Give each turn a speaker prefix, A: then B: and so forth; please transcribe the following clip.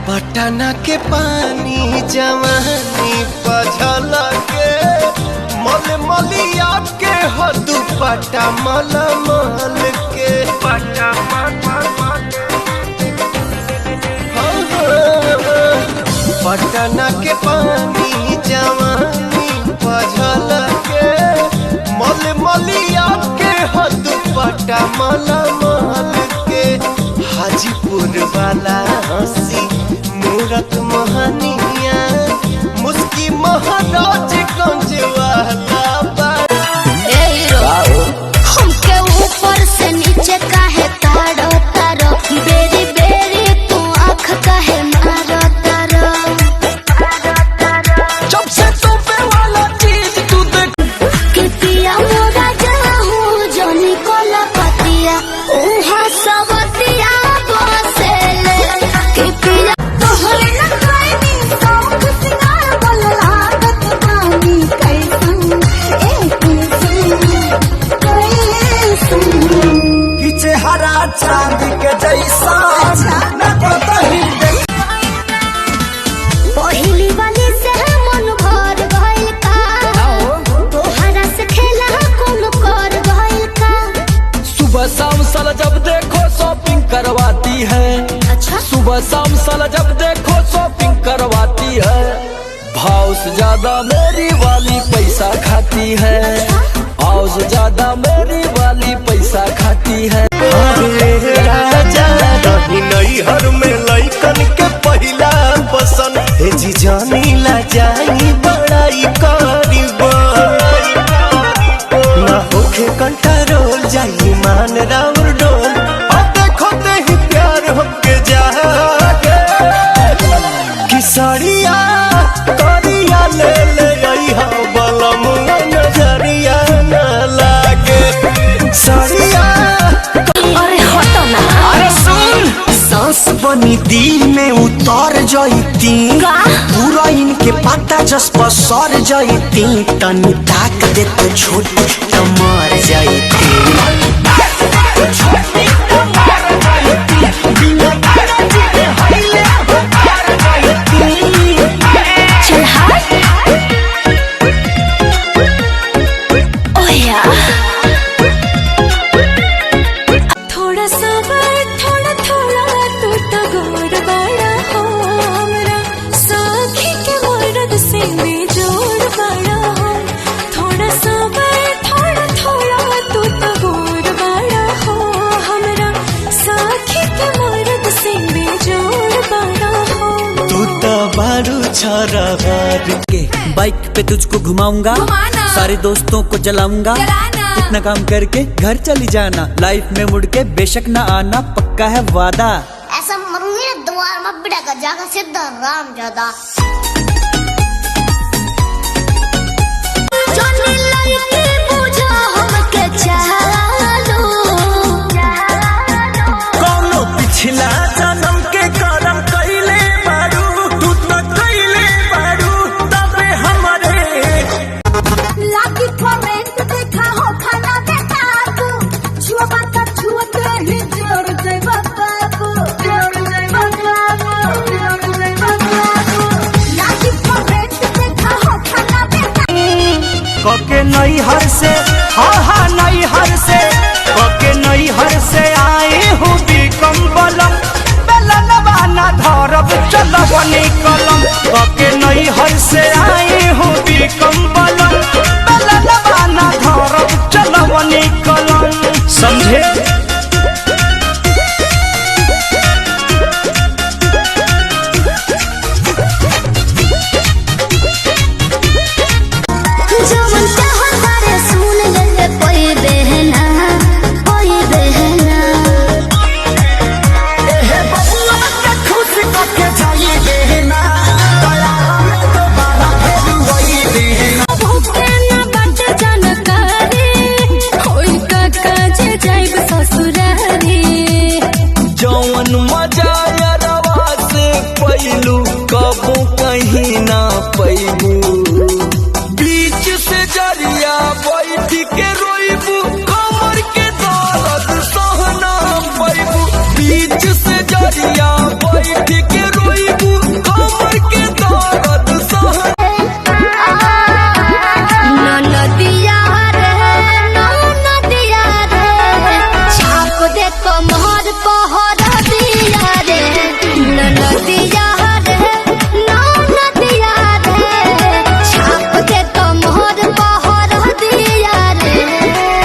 A: पटना के पानी जवानी पझल के मल मलिया के हो दुपट्टा मल मल के पट्टा पटना के पानी जवानी पझल के मल मलिया के हो दुपट्टा मल मल के हाजीपुर वाला हंसी मूरत मोहनिया मुस्की महाराज गंज वाला
B: हमके ऊपर से नीचे काहे तारो तारो बेरी बेरी तू आँख काहे मारो तारो
A: जब से तो पे वाला चीज तू देख
B: कि पिया मोरा जाहू जोनी कोला पतिया उहा सवतिया बसेले कि पिया तोहरे न खाइनी सब सिंगार बोलला गत पानी कैसन
A: चेहरा चांदी के जैसा न कतही
B: पहिली वाली से मन भर गइल का तोहरा से खेला कौन कर गइल का
C: सुबह शाम साला जब देखो शॉपिंग करवाती है।
B: अच्छा
C: सुबह शाम साला जब देखो शॉपिंग करवाती है। भाव से ज्यादा मेरी वाली पैसा खाती है। भाव से ज्यादा मेरी वाली पैसा खाती है।
A: राजा रही नैहर में लइकन के पहिला पसंद हे जी जानी ला जाई बड़ाई करीब ना होखे कंट्रोल जाई मान राउर डोल अब देखो ते ही प्यार हमके जागे किसरिया करिया ले ले आई हा बलम नजरिया न लागे सरिया सांस बनी दिल में उतर जाती पूरा इनके पता जस पर सर जाती तनी ताक दे तो छोटी तो मर जाती
C: के बाइक पे तुझको घुमाऊंगा सारे दोस्तों को जलाऊंगा इतना काम करके घर चली जाना लाइफ में मुड़ के बेशक ना आना पक्का है वादा
B: ऐसा मरूंगी ना द्वार में बिड़ा का जागा सीधा राम ज्यादा
A: पिछला जन्म के करम कैले बारू तू तो कैले बारू तबे हमरे
B: लागी कमेंट देखा हो खाना देखा तू छुआ बात छुअते ही जोर दे बाबू जोर दे बाबू लागी कमेंट देखा हो खाना देखा
A: कके नई हर से हा नई हर से कके नई हर से आए हूँ बिकम बलम बेलनवा ना धरब चलब निकलम कके नई हर से आए हूँ बिकम बलम बेलनवा ना धरब चलब निकलम समझे
B: Bye. कह